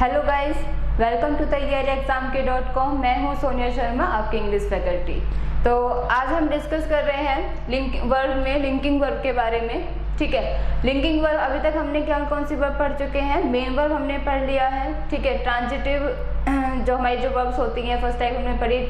Hello guys, welcome to तैयारीexam.com। मैं हूं सोनिया शर्मा, आपकी इंग्लिश फैकल्टी। तो आज हम डिस्कस कर रहे हैं लिंकिंग वर्ब के बारे में। ठीक है, लिंकिंग वर्ब अभी तक हमने कौन सी वर्ब पढ़ चुके हैं? मेन वर्ब हमने पढ़ लिया है। ठीक है, ट्रांजिटिव जो हमारी जो वर्ब्स होती हैं फर्स्ट टाइप हमने पढ़ी,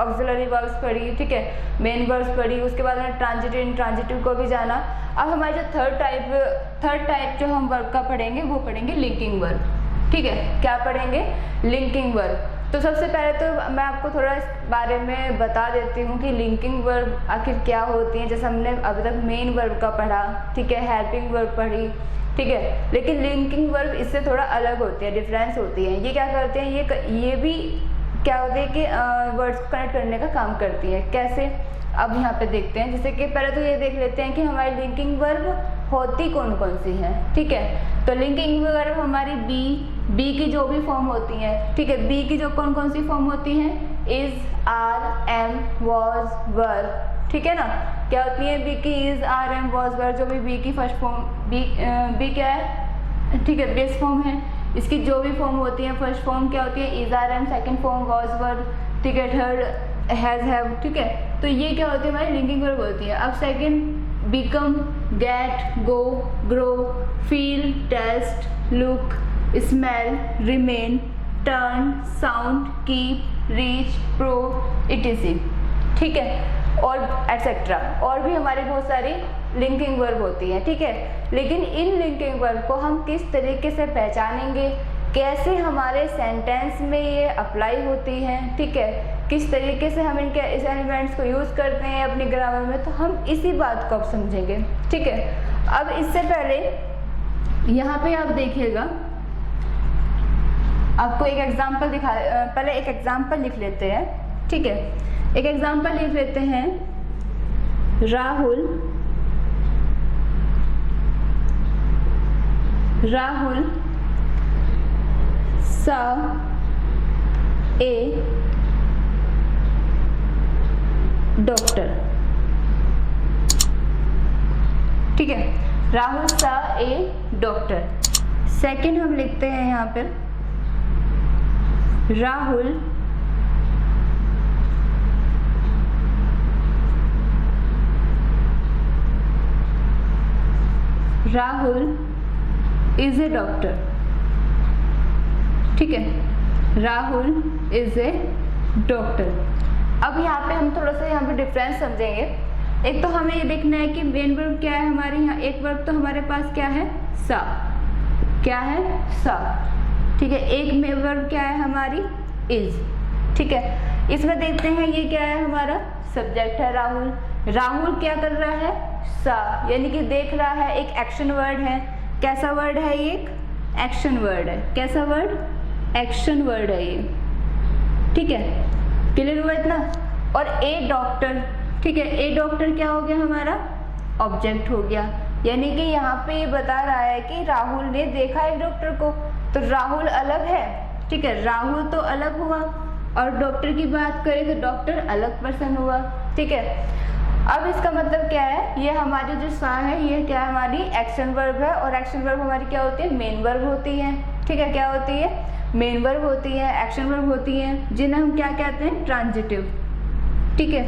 ऑक्सिलरी वर्ब्स पढ़ी, ठीक है, मेन वर्ब्स पढ़ी, उसके बाद हमने ट्रांजिटिव इंट्रांजिटिव को भी जाना। अब हमारी जो थर्ड टाइप जो हम वर्ब का पढ़ेंगे वो पढ़ेंगे लिंकिंग वर्ब। ठीक है, क्या पढ़ेंगे? Linking verb. तो सबसे पहले तो मैं आपको थोड़ा इस बारे में बता देती हूँ कि लिंकिंग वर्ब आखिर क्या होती है। जैसे हमने अभी तक मेन वर्ब का पढ़ा, ठीक है, हेल्पिंग वर्ब पढ़ी, ठीक है, लेकिन लिंकिंग वर्ब इससे थोड़ा अलग होती है, डिफरेंस होती है। ये क्या करते हैं, ये भी क्या होते हैं कि वर्ड्स को कनेक्ट करने का काम करती है। कैसे? अब यहाँ पे देखते हैं। जैसे कि पहले तो ये देख लेते हैं कि हमारी लिंकिंग वर्ब होती कौन कौन सी है। ठीक है, तो लिंकिंग वर्ब हमारी बी की जो भी फॉर्म होती है, ठीक है, बी की जो कौन कौन सी फॉर्म होती हैं? Is, are, am, was, were. ठीक है ना, क्या होती है? बी की इज, आर, एम, वॉज, वर। जो भी बी की फर्स्ट फॉर्म बी क्या है? ठीक है, बेस फॉर्म है। इसकी जो भी फॉर्म होती है, फर्स्ट फॉर्म क्या होती है? Is, are, am, second form was, were, ठीक है, थर्ड हैज, हैव। ठीक है, तो ये क्या होती है? हमारी लिंकिंग वर्ब होती है। अब second become, get, go, grow, feel, taste, look, smell, remain, turn, sound, keep, reach, prove, etc. ठीक है, और एटसेट्रा। और भी हमारी बहुत सारी लिंकिंग वर्ब होती है। ठीक है, लेकिन इन लिंकिंग वर्ब को हम किस तरीके से पहचानेंगे, कैसे हमारे सेंटेंस में ये अप्लाई होती हैं, ठीक है, किस तरीके से हम इनके इस एलिमेंट्स को यूज़ करते हैं अपनी ग्रामर में, तो हम इसी बात को अब समझेंगे। ठीक है, अब इससे पहले यहाँ पे आप देखिएगा, आपको एक एग्जाम्पल पहले एक एग्जाम्पल लिख लेते हैं। ठीक है, एक एग्जाम्पल लिख लेते हैं। Rahul saw a doctor। ठीक है, Rahul saw a doctor। Second हम लिखते हैं यहाँ पर राहुल इज ए डॉक्टर। ठीक है, राहुल इज ए डॉक्टर। अब यहाँ पे हम थोड़ा सा यहाँ पे डिफरेंस समझेंगे। एक तो हमें ये देखना है कि मेन वर्ब क्या है हमारे यहाँ। एक वर्ब तो हमारे पास क्या है? सा। क्या है? सा। ठीक है, एक मेन वर्ब क्या है हमारी? इज। ठीक है, इसमें देखते हैं ये क्या है हमारा? सब्जेक्ट है राहुल। राहुल क्या कर रहा है? सा, यानी कि देख रहा है। एक एक्शन वर्ड है। कैसा वर्ड है? एक एक्शन वर्ड है। कैसा वर्ड? एक्शन वर्ड है ये। ठीक है, क्लियर हुआ इतना? और ए डॉक्टर, ठीक है, ए डॉक्टर क्या हो गया हमारा? ऑब्जेक्ट हो गया। यानी कि यहाँ पे ये बता रहा है कि राहुल ने देखा एक डॉक्टर को, तो राहुल अलग है। ठीक है, राहुल तो अलग हुआ, और डॉक्टर की बात करें तो डॉक्टर अलग पर्सन हुआ। ठीक है, अब इसका मतलब क्या है? ये हमारी जो सा है ये क्या है? हमारी एक्शन वर्ब है। और एक्शन वर्ब हमारी क्या होती है? मेन वर्ब होती है। ठीक है, क्या होती है? मेन वर्ब होती है, एक्शन वर्ब होती है, जिन्हें हम क्या कहते हैं? ट्रांजिटिव। ठीक है,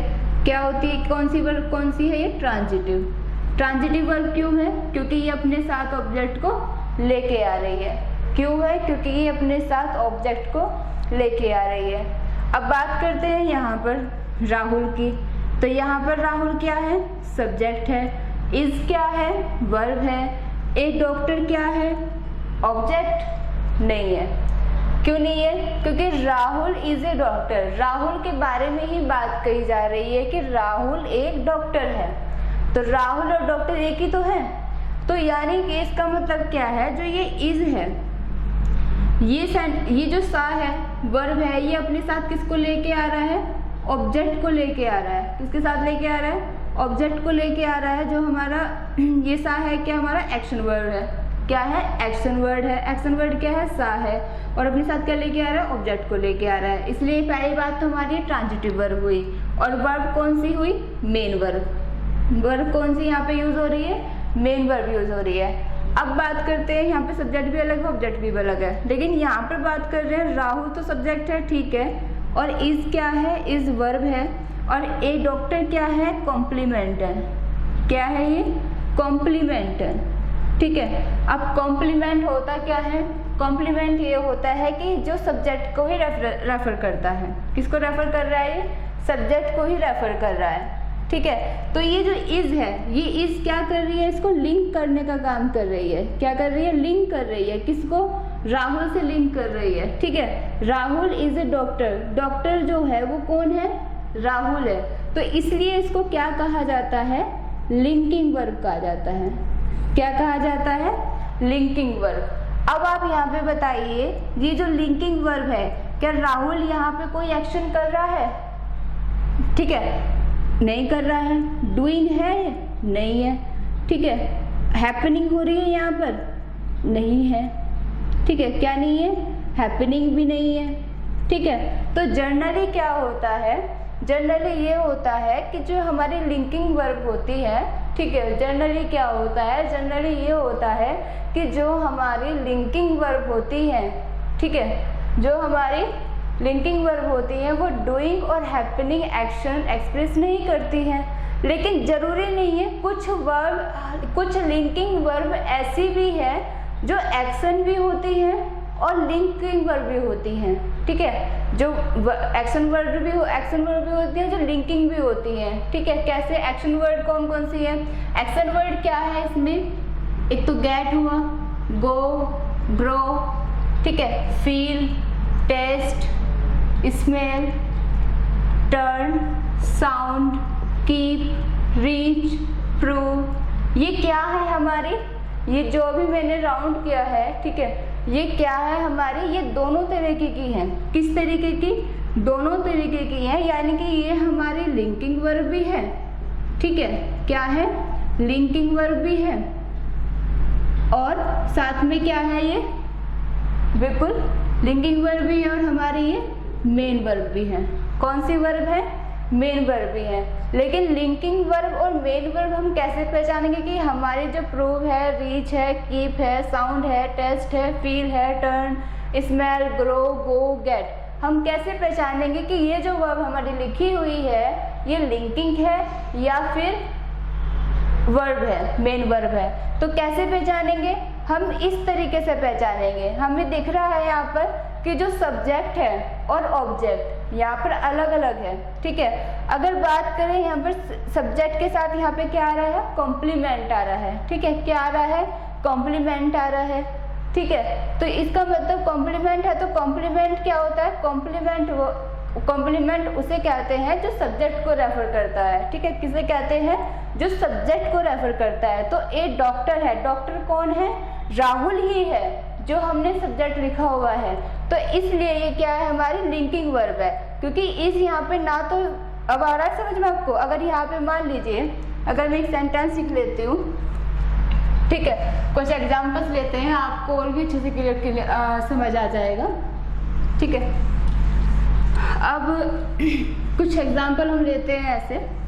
क्या होती है? कौन सी वर्ब कौन सी है? ये ट्रांजिटिव। ट्रांजिटिव वर्ब क्यों है? क्योंकि ये अपने साथ ऑब्जेक्ट को लेके आ रही है। क्यों है? क्योंकि ये अपने साथ ऑब्जेक्ट को लेके आ रही है। अब बात करते हैं यहाँ पर राहुल की। तो यहाँ पर राहुल क्या है? सब्जेक्ट है। इज क्या है? वर्ब है। ए डॉक्टर क्या है? ऑब्जेक्ट नहीं है। क्यों नहीं है? क्योंकि Rahul is a doctor. Rahul के बारे में ही बात कही जा रही है कि राहुल एक डॉक्टर है। तो राहुल और डॉक्टर एक ही तो है। तो यानी कि इसका मतलब क्या है? जो ये इज है, ये जो सा है, वर्ब है, ये अपने साथ किसको लेके आ रहा है? ऑब्जेक्ट को लेके आ रहा है। किसके साथ लेके आ रहा है? ऑब्जेक्ट को लेके आ रहा है। जो हमारा ये सा है क्या? हमारा एक्शन वर्ड है। क्या है? एक्शन वर्ड है। एक्शन वर्ड क्या है? सा है, और अपने साथ क्या लेके आ रहा है? ऑब्जेक्ट को लेके आ रहा है। इसलिए पहली बात तो हमारी ट्रांजिटिव वर्ब हुई। और वर्ब कौन सी हुई? Main verb. वर्ब कौन सी यहाँ पे यूज हो रही है? मेन वर्ब यूज हो रही है। अब बात करते हैं, यहाँ पे सब्जेक्ट भी अलग है ऑब्जेक्ट भी अलग है, लेकिन यहाँ पर बात कर रहे हैं राहुल तो सब्जेक्ट है, ठीक है, और इज क्या है, इज वर्ब है, और ए डॉक्टर क्या है, कॉम्प्लीमेंट है। क्या है ये, कॉम्प्लीमेंट है, ठीक है। अब कॉम्प्लीमेंट होता क्या है, कॉम्प्लीमेंट ये होता है कि जो सब्जेक्ट को ही रेफर करता है। किसको रेफर कर रहा है, ये सब्जेक्ट को ही रेफर कर रहा है, ठीक है। तो ये जो इज है, ये इज क्या कर रही है, इसको लिंक करने का काम कर रही है। क्या कर रही है, लिंक कर रही है। किसको, राहुल से लिंक कर रही है, ठीक है। Rahul is a doctor, doctor जो है वो कौन है, राहुल है, तो इसलिए इसको क्या कहा जाता है, लिंकिंग वर्ब कहा जाता है। क्या कहा जाता है, लिंकिंग वर्ब। अब आप यहाँ पे बताइए, ये जो लिंकिंग वर्ब है, क्या राहुल यहाँ पे कोई एक्शन कर रहा है, ठीक है, नहीं कर रहा है। डूइंग है, नहीं है, ठीक है। हैपनिंग हो रही है यहाँ पर, नहीं है, ठीक है। क्या नहीं है, हैपनिंग भी नहीं है, ठीक है। तो जनरली क्या होता है, जनरली ये होता है कि जो हमारी लिंकिंग वर्ब होती है, ठीक है, जनरली क्या होता है, जनरली ये होता है कि जो हमारी लिंकिंग वर्ब होती है, ठीक है, जो हमारी लिंकिंग वर्ब होती है वो डूइंग और हैपनिंग एक्शन एक्सप्रेस नहीं करती हैं। लेकिन ज़रूरी नहीं है, कुछ लिंकिंग वर्ब ऐसी भी है जो एक्शन भी होती है और लिंकिंग वर्ब भी होती हैं, ठीक है। जो एक्शन वर्ब भी होती है, जो लिंकिंग भी होती हैं, ठीक है। कैसे, एक्शन वर्ड कौन कौन सी है, एक्शन वर्ड क्या है इसमें, एक तो गेट हुआ, गो, ग्रो, ठीक है, feel, taste, smell, turn, sound, keep, reach, prove. ये क्या है हमारी, ये जो भी मैंने राउंड किया है, ठीक है, ये क्या है हमारी, ये दोनों तरीके की हैं। किस तरीके की, दोनों तरीके की हैं, यानी कि ये हमारी लिंकिंग वर्ब भी है, ठीक है। क्या है, लिंकिंग वर्ब भी है, और साथ में क्या है, ये बिल्कुल लिंकिंग वर्ब भी है, और हमारी ये मेन वर्ब भी है। कौन सी वर्ब है, मेन वर्ब भी है। लेकिन लिंकिंग वर्ब और मेन वर्ब हम कैसे पहचानेंगे कि हमारी जो प्रूव है, रीच है, कीप है, साउंड है, टेस्ट है, फील है, टर्न, स्मेल, ग्रो, गो, गेट, हम कैसे पहचानेंगे कि ये जो वर्ब हमारी लिखी हुई है ये लिंकिंग है या फिर वर्ब है, मेन वर्ब है। तो कैसे पहचानेंगे, हम इस तरीके से पहचानेंगे। हमें दिख रहा है यहाँ पर कि जो सब्जेक्ट है और ऑब्जेक्ट यहाँ पर अलग अलग है, ठीक है। अगर बात करें यहाँ पर सब्जेक्ट के साथ यहाँ पे क्या आ रहा है, कॉम्प्लीमेंट आ रहा है, ठीक है। क्या आ रहा है, कॉम्प्लीमेंट आ रहा है, ठीक है। तो इसका मतलब कॉम्प्लीमेंट है, तो कॉम्प्लीमेंट क्या होता है, कॉम्प्लीमेंट उसे कहते हैं जो सब्जेक्ट को रेफर करता है, ठीक है। किसे कहते हैं, जो सब्जेक्ट को रेफर करता है। तो एक डॉक्टर है, डॉक्टर कौन है, राहुल ही है जो हमने सब्जेक्ट लिखा हुआ है। तो इसलिए ये क्या है, हमारी लिंकिंग वर्ब है, क्योंकि इस यहाँ पे ना तो, अब आ रहा है समझ में आपको। अगर यहाँ पे मान लीजिए, अगर मैं एक सेंटेंस लिख लेती हूँ, ठीक है, कुछ एग्जाम्पल्स लेते हैं, आपको और भी अच्छे से क्लियर समझ आ जाएगा, ठीक है। अब कुछ एग्जाम्पल हम लेते हैं ऐसे,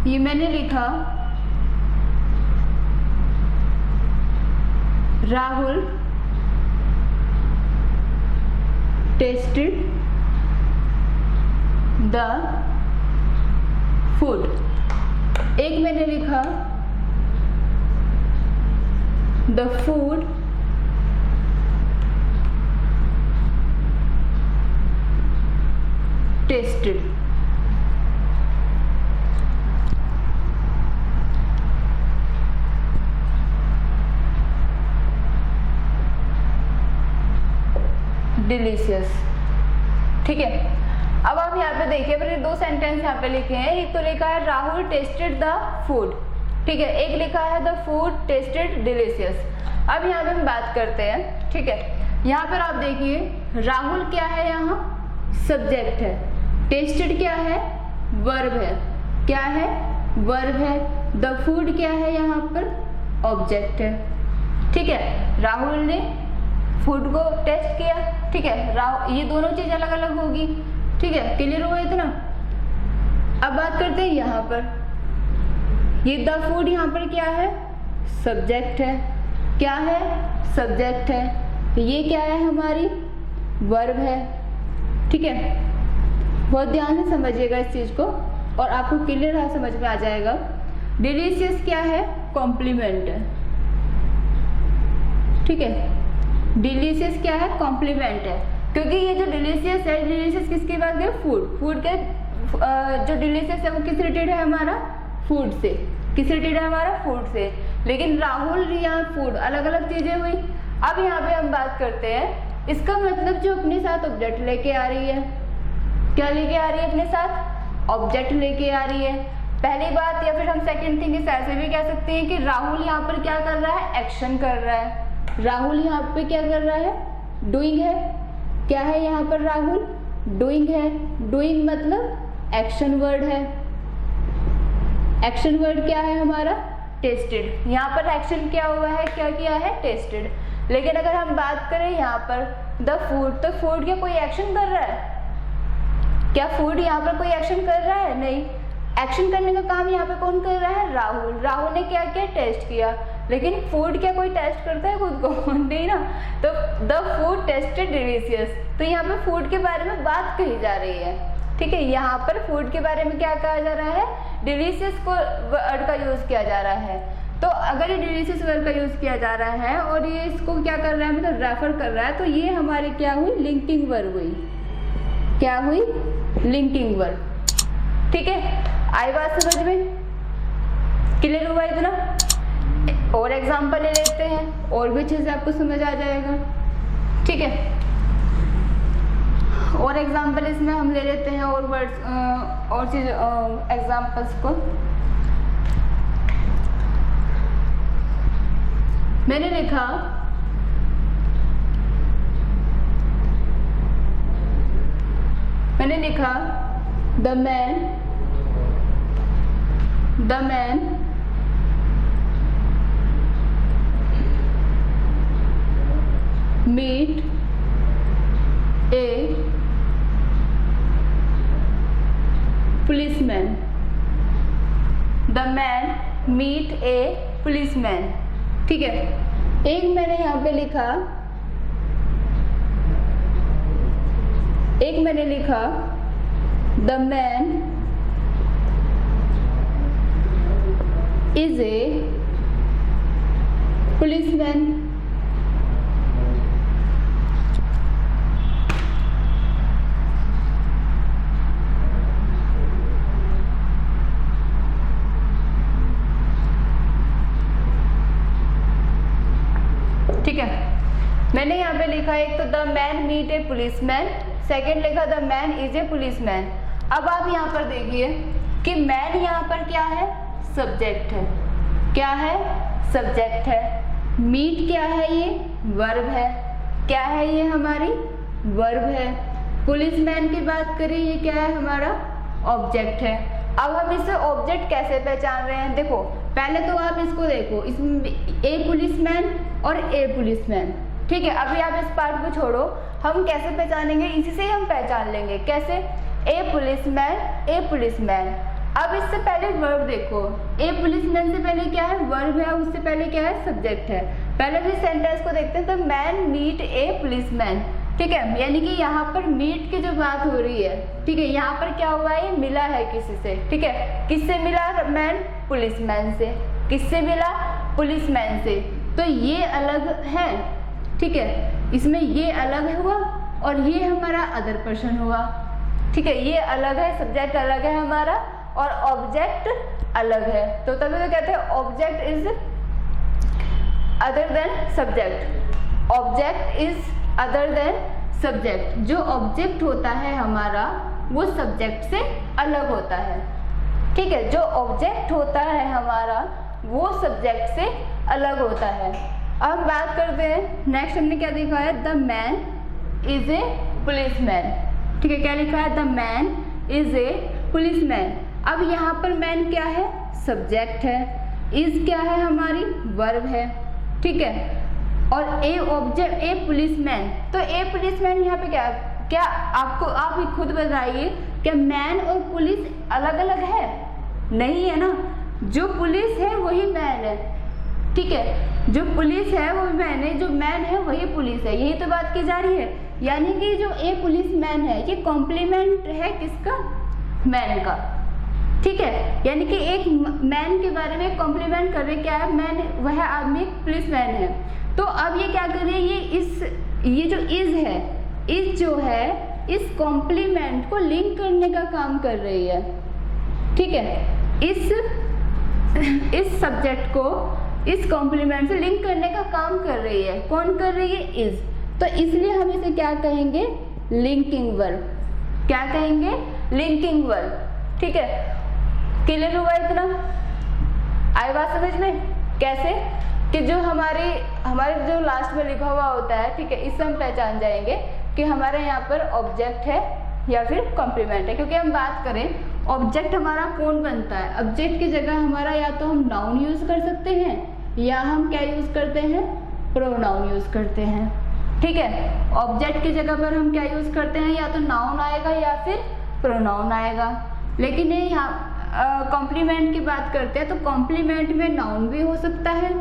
ये मैंने लिखा, राहुल टेस्टेड द फूड। एक मैंने लिखा, द फूड टेस्टेड। डिलीशियस, ठीक है। अब आप यहाँ पे देखिए, मैंने दो सेंटेंस यहाँ पे लिखे हैं। एक तो लिखा है राहुल टेस्टेड द फूड, ठीक है। एक लिखा है द फूड टेस्टेड डिलीशियस। अब यहाँ पे हम बात करते हैं, ठीक है। यहाँ पर आप देखिए, राहुल क्या है, यहाँ सब्जेक्ट है, टेस्टेड क्या है, वर्ब है, क्या है, वर्ब है, द फूड क्या है, यहाँ पर ऑब्जेक्ट है, ठीक है। राहुल ने फूड को टेस्ट किया, ठीक है। ये दोनों चीज अलग अलग होगी, ठीक है। क्लियर हुआ इतना। अब बात करते हैं यहाँ पर, ये द फूड यहाँ पर क्या है, सब्जेक्ट है, क्या है, सब्जेक्ट है, तो ये क्या है हमारी, वर्ब है। ठीक है, बहुत ध्यान से समझिएगा इस चीज को और आपको क्लियर समझ में आ जाएगा। डिलीशियस क्या है, कॉम्प्लीमेंट है। ठीक है, डिलीशियस क्या है, कॉम्प्लीमेंट है, क्योंकि ये जो डिलीशियस है, डिलीशियस किसकी बात करें, फूड, फूड के जो डिलीशियस है वो किस रिलेटेड है हमारा, फूड से, किस रिलेटेड है हमारा, फूड से। लेकिन राहुल या फूड अलग अलग चीजें हुई। अब यहाँ पे हम बात करते हैं, इसका मतलब जो अपने साथ ऑब्जेक्ट लेके आ रही है, क्या लेके आ रही है अपने साथ, ऑब्जेक्ट लेके आ रही है। पहली बात, या फिर हम सेकंड थिंग इस ऐसे भी कह सकते हैं कि राहुल यहाँ पर क्या कर रहा है, एक्शन कर रहा है। राहुल यहाँ पे क्या कर रहा है, डूइंग है। क्या है यहाँ पर, राहुल डूइंग है। डूइंग मतलब एक्शन वर्ड है। एक्शन वर्ड क्या है हमारा, टेस्टेड। यहाँ पर एक्शन क्या हुआ है, क्या किया है, टेस्टेड। लेकिन अगर हम बात करें यहाँ पर द फूड, तो फूड क्या कोई एक्शन कर रहा है, क्या फूड यहाँ पर कोई एक्शन कर रहा है, नहीं। एक्शन करने का काम यहाँ पे कौन कर रहा है, राहुल। राहुल ने क्या किया, टेस्ट किया। लेकिन फूड क्या कोई टेस्ट करता है खुद को, नहीं ना। तो द फूड टेस्टेड डिलीशियस, तो यहाँ पे फूड के बारे में बात कही जा रही है। ठीक है, यहाँ पर फूड के बारे में क्या कहा जा रहा है, डिलीशियस को वर्ड का यूज किया जा रहा है। तो अगर ये डिलीशियस वर्ड का यूज किया जा रहा है और ये इसको क्या कर रहा है, मतलब रेफर कर रहा है, तो ये हमारी क्या हुई, लिंकिंग वर्ब हुई। क्या हुई, लिंकिंग वर्ब। ठीक है, आई बात समझ में, क्लियर हुआ इतना। और एग्जांपल ले लेते हैं, और भी चीज आपको समझ आ जाएगा। ठीक है, और एग्जांपल इसमें हम ले लेते हैं, और वर्ड्स और चीज एग्जांपल्स को। मैंने लिखा the man meet a policeman. The man meet a policeman. ठीक है, एक मैंने यहाँ पे लिखा, the man is a policeman. ठीक है, मैंने यहाँ पे लिखा एक तो the man meet a policeman, second लिखा the man is a policeman. अब आप यहाँ पर देखिए कि मैन यहाँ पर क्या है, सब्जेक्ट है। क्या है, सब्जेक्ट है। मीट क्या है, ये वर्ब है। क्या है, ये हमारी वर्ब है। पुलिसमैन की बात करें, ये क्या है, हमारा ऑब्जेक्ट है। अब हम इसे ऑब्जेक्ट कैसे पहचान रहे हैं, देखो पहले तो आप इसको देखो, इसमें ए पुलिसमैन और ए पुलिसमैन। ठीक है, अभी आप इस पार्ट को छोड़ो, हम कैसे पहचानेंगे, इसी से हम पहचान लेंगे। कैसे, ए पुलिसमैन, ए पुलिसमैन। अब इससे पहले वर्ब देखो, ए पुलिसमैन से पहले क्या है, वर्ब है, उससे पहले क्या है, सब्जेक्ट है। पहले भी सेंटेंस को देखते हैं, तो मैन मीट ए पुलिसमैन। ठीक है, यानी कि यहाँ पर मीट की जो बात हो रही है, ठीक है, यहाँ पर क्या हुआ है, मिला है किसी से। ठीक है, किससे मिला, मैन पुलिसमैन से। किससे मिला, पुलिसमैन से। तो ये अलग है। ठीक है, इसमें ये अलग हुआ और ये हमारा अदर पर्सन हुआ। ठीक है, ये अलग है, सब्जेक्ट अलग है हमारा और ऑब्जेक्ट अलग है। तो तभी तो कहते हैं object is other than subject. Object is other than subject. जो ऑब्जेक्ट होता है हमारा वो सब्जेक्ट से अलग होता है। ठीक है, जो ऑब्जेक्ट होता है हमारा वो सब्जेक्ट से अलग होता है। अब बात करते हैं, नेक्स्ट हमने क्या देखा है, the man is a policeman. ठीक है, क्या लिखा है, the man is a policeman. अब यहाँ पर मैन क्या है, सब्जेक्ट है। इज क्या है, हमारी वर्ब है। ठीक है, और ए ऑब्जेक्ट, ए पुलिसमैन। तो ए पुलिसमैन यहाँ पे क्या आप ही खुद बताइए, क्या मैन और पुलिस अलग अलग है? नहीं है ना। जो पुलिस है वही मैन है, ठीक है, जो पुलिस है वो मैन है, जो मैन है वही पुलिस है, यही तो बात की जा रही है। यानी कि जो ए पुलिस मैन है ये कॉम्प्लीमेंट है किसका? मैन का, ठीक है। यानी कि एक मैन के बारे में कॉम्प्लीमेंट कर रहे, क्या है? मैन, वह आदमी पुलिस मैन है। तो अब ये क्या कर रही है, ये जो इज है, इज जो है इस कॉम्प्लीमेंट को लिंक करने का काम कर रही है, ठीक है। इस सब्जेक्ट को इस कॉम्प्लीमेंट से लिंक करने का काम कर रही है। कौन कर रही है? इज। तो इसलिए हम इसे क्या कहेंगे? Linking verb. क्या कहेंगे? लिंकिंग वर्ब, ठीक है। क्लियर हुआ इतना? आई बात समझ में? कैसे कि जो हमारे जो लास्ट में लिखा हुआ होता है, ठीक है, इससे हम पहचान जाएंगे कि हमारे यहाँ पर ऑब्जेक्ट है या फिर कॉम्प्लीमेंट है। क्योंकि हम बात करें ऑब्जेक्ट हमारा कौन बनता है, ऑब्जेक्ट की जगह हमारा या तो हम नाउन यूज कर सकते हैं या हम क्या यूज करते हैं? प्रोनाउन यूज करते हैं, ठीक है। ऑब्जेक्ट की जगह पर हम क्या यूज करते हैं? या तो नाउन आएगा या फिर प्रोनाउन आएगा। लेकिन ये यहाँ कॉम्प्लीमेंट की बात करते हैं तो कॉम्प्लीमेंट में नाउन भी हो सकता है,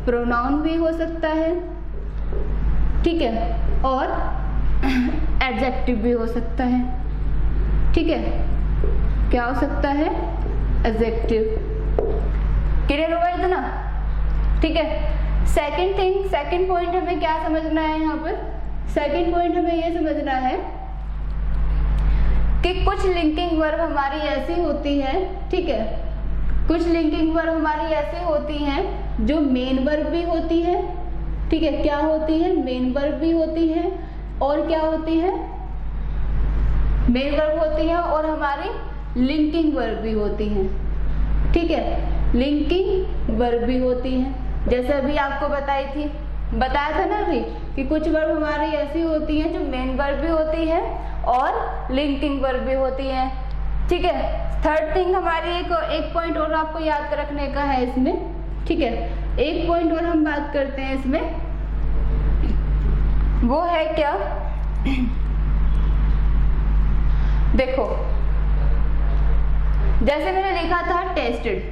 प्रोनाउन भी हो सकता है, ठीक है, और एडजेक्टिव भी हो सकता है, ठीक है। क्या हो सकता है? एडजेक्टिव। क्लियर होगा इतना? ठीक है। सेकंड पॉइंट हमें क्या समझना है यहाँ पर? सेकंड पॉइंट हमें ये समझना है कि कुछ लिंकिंग वर्ब हमारी ऐसी होती है, ठीक है, कुछ लिंकिंग वर्ब हमारी ऐसी होती हैं जो मेन वर्ब भी होती है, ठीक है। क्या होती है? मेन वर्ब भी होती है, और क्या होती है? मेन वर्ब होती है और हमारी लिंकिंग वर्ब भी होती हैं, ठीक है। लिंकिंग वर्ब भी होती हैं, जैसे अभी आपको बताया था ना अभी कि कुछ वर्ब हमारी ऐसी होती हैं जो मेन वर्ब भी होती है और लिंकिंग वर्ब भी होती है, ठीक है। थर्ड थिंग हमारी एक पॉइंट और आपको याद रखने का है इसमें, ठीक है। एक पॉइंट और हम बात करते हैं इसमें, वो है क्या? देखो, जैसे मैंने लिखा था टेस्टेड,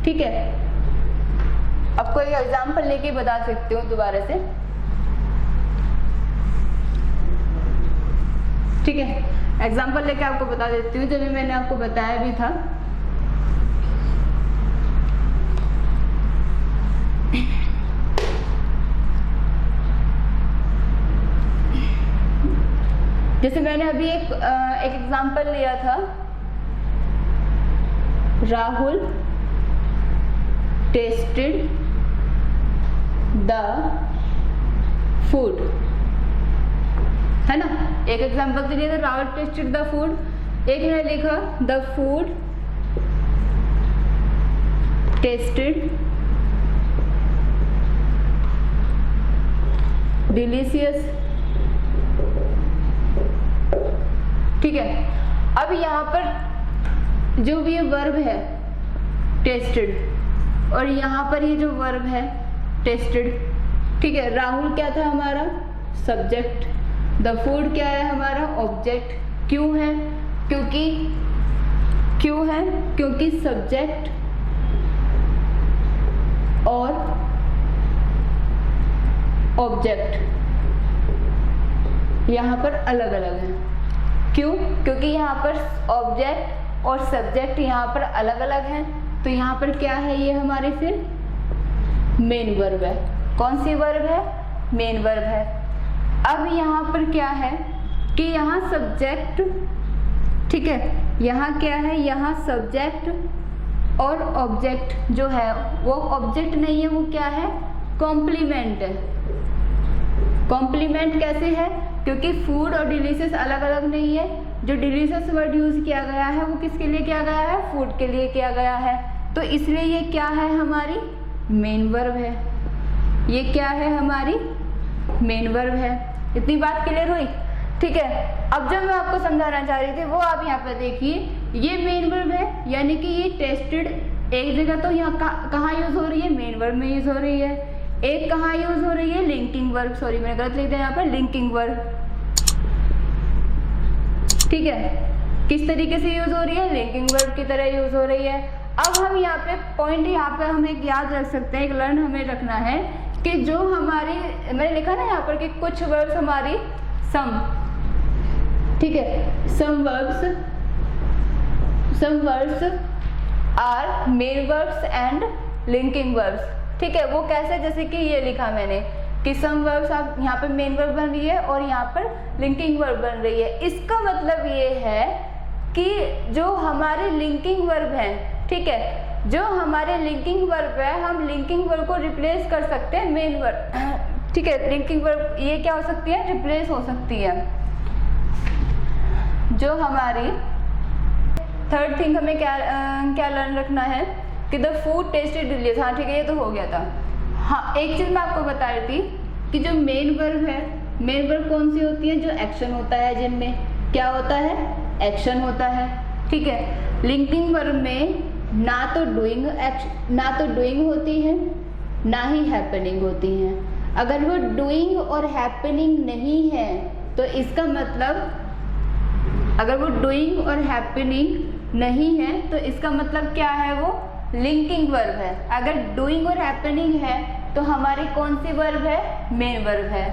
ठीक है। अब कोई एग्जाम्पल लेके बता सकती हूँ दोबारा से, ठीक है। एग्जाम्पल लेके आपको बता देती हूँ, जब मैंने आपको बताया भी था। जैसे मैंने अभी एक एग्जाम्पल लिया था, राहुल टेस्टेड द फूड, है ना। एक एग्जाम्पल तो लिया था, राहुल टेस्टेड द फूड। एक मैंने लिखा द फूड टेस्टेड डिलीशियस, ठीक है। अब यहाँ पर जो भी ये वर्ब है टेस्टेड, और यहाँ पर ये जो वर्ब है टेस्टेड, ठीक है। राहुल क्या था हमारा? सब्जेक्ट। द फूड क्या है हमारा? ऑब्जेक्ट। क्यों है? क्योंकि सब्जेक्ट और ऑब्जेक्ट यहाँ पर अलग अलग है। क्यों? क्योंकि यहाँ पर ऑब्जेक्ट और सब्जेक्ट यहाँ पर अलग अलग हैं, तो यहाँ पर क्या है? ये हमारी फिर मेन वर्ब है। कौन सी वर्ब है? मेन वर्ब है। अब यहाँ पर क्या है कि यहाँ सब्जेक्ट, ठीक है, यहाँ क्या है? यहाँ सब्जेक्ट और ऑब्जेक्ट जो है वो ऑब्जेक्ट नहीं है, वो क्या है? कॉम्प्लीमेंट है। कॉम्प्लीमेंट कैसे है? क्योंकि फूड और डिलीशियस अलग अलग नहीं है। जो डिलीशियस वर्ड यूज किया गया है वो किसके लिए किया गया है? फूड के लिए किया गया है। तो इसलिए ये क्या है? हमारी मेन वर्ब है। ये क्या है? हमारी मेन वर्ब है। इतनी बात क्लियर हुई? ठीक है। अब जो मैं आपको समझाना चाह रही थी वो आप यहाँ पर देखिए, ये मेन वर्ब है, यानी कि ये टेस्टेड एक जगह तो यहाँ कहाँ यूज हो रही है? मेन वर्ब में यूज हो रही है। एक कहाँ यूज हो रही है? लिंकिंग वर्ब, सॉरी मैंने गलत लिख दिया यहाँ पर, लिंकिंग वर्ब। ठीक है, किस तरीके से यूज हो रही है, लिंकिंग वर्ब की तरह यूज हो रही है। अब हम यहाँ पे पॉइंट यहाँ पे हम एक याद रख सकते हैं, एक लर्न हमें रखना है कि जो हमारी, मैंने लिखा ना यहाँ पर कि कुछ वर्ब्स हमारी सम, ठीक है, some verbs are main verbs and linking verbs, ठीक है। वो कैसे, जैसे कि ये लिखा मैंने कि सम वर्ब्स आप यहाँ पर मेन वर्ब बन रही है और यहाँ पर लिंकिंग वर्ब बन रही है। इसका मतलब ये है कि जो हमारे लिंकिंग वर्ब हैं, ठीक है, जो हमारे लिंकिंग वर्ब है, हम लिंकिंग वर्ब को रिप्लेस कर सकते हैं मेन वर्ब, ठीक है। लिंकिंग वर्ब ये क्या हो सकती है, रिप्लेस हो सकती है। जो हमारी थर्ड थिंग हमें क्या लर्न रखना है कि द फूड टेस्टेड डिलीशियस। हाँ ठीक है, ये तो हो गया था। हाँ, एक चीज मैं आपको बता रही थी कि जो मेन वर्ब है, मेन वर्ब कौन सी होती है, जो एक्शन होता है, जिनमें क्या होता है, एक्शन होता है, ठीक है। लिंकिंग वर्ब में ना तो डूइंग होती है, ना ही हैपनिंग होती है। अगर वो डूइंग और हैपनिंग नहीं है तो इसका मतलब, अगर वो डूइंग और हैपनिंग नहीं है तो इसका मतलब क्या है, वो लिंकिंग वर्ब है। अगर डूइंग और हैपनिंग है तो हमारी कौन सी वर्ब है, मेन वर्ब है,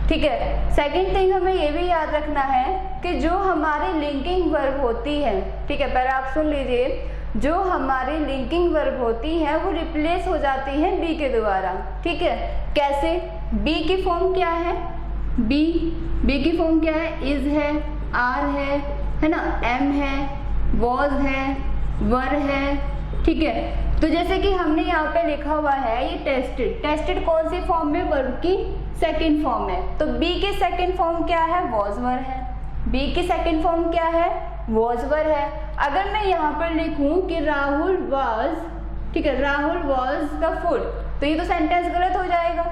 ठीक है। सेकंड थिंग हमें ये भी याद रखना है कि जो हमारी लिंकिंग वर्ब होती है, ठीक है, पहले आप सुन लीजिए, जो हमारी लिंकिंग वर्ब होती है वो रिप्लेस हो जाती है बी के द्वारा, ठीक है। कैसे, बी की फॉर्म क्या है, बी की फॉर्म क्या है, इज है, आर है ना, एम है, वॉज है, वर है, ठीक है। तो जैसे कि हमने यहाँ पे लिखा हुआ है ये टेस्टेड कौन सी फॉर्म में, वर्ब की सेकंड फॉर्म है। तो बी की सेकंड फॉर्म क्या है, वॉज वर है। बी की सेकंड फॉर्म क्या है, वॉज वर है। अगर मैं यहाँ पर लिखूं कि राहुल वॉज, ठीक है, राहुल वॉज द फूड, तो ये तो सेंटेंस गलत हो जाएगा।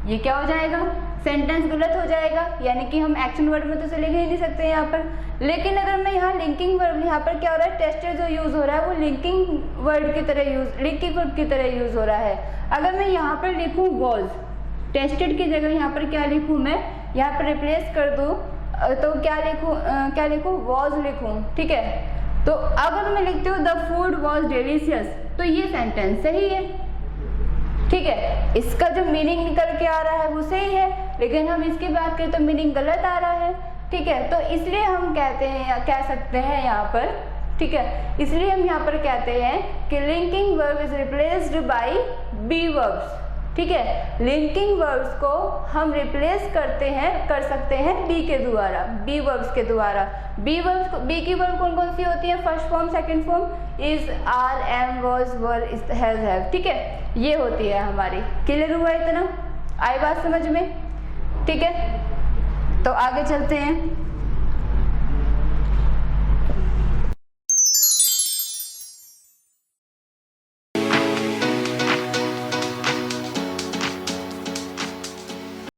ये क्या हो जाएगा, सेंटेंस गलत हो जाएगा, यानी कि हम एक्शन वर्ड में तो इसे लिख ही नहीं सकते यहाँ पर। लेकिन अगर मैं यहाँ लिंकिंग वर्ब, यहाँ पर क्या हो रहा है, टेस्टेड जो यूज हो रहा है वो लिंकिंग वर्ड की तरह लिंकिंग वर्ब की तरह यूज हो रहा है। अगर मैं यहाँ पर लिखूँ वॉज, टेस्टेड की जगह यहाँ पर क्या लिखूँ, मैं यहाँ पर रिप्लेस कर दूँ तो क्या लिखूँ, वॉज लिखूँ, ठीक है। तो अगर मैं लिखती हूँ द फूड वॉज डिलीशियस, तो ये सेंटेंस सही है, ठीक है। इसका जो मीनिंग निकल के आ रहा है वो सही है, लेकिन हम इसकी बात करें तो मीनिंग गलत आ रहा है, ठीक है। तो इसलिए हम कहते हैं या कह सकते हैं यहाँ पर, ठीक है, इसलिए हम यहाँ पर कहते हैं कि linking verb is replaced by be verbs, ठीक है। लिंकिंग वर्ब्स को हम रिप्लेस कर सकते हैं बी के द्वारा, बी वर्ब्स के द्वारा। बी की वर्ब कौन कौन सी होती है, first form, second form, is, are, am, was, were, has, have, ठीक है, ये होती है हमारी। क्लियर हुआ इतना, आई बात समझ में, ठीक है। तो आगे चलते हैं।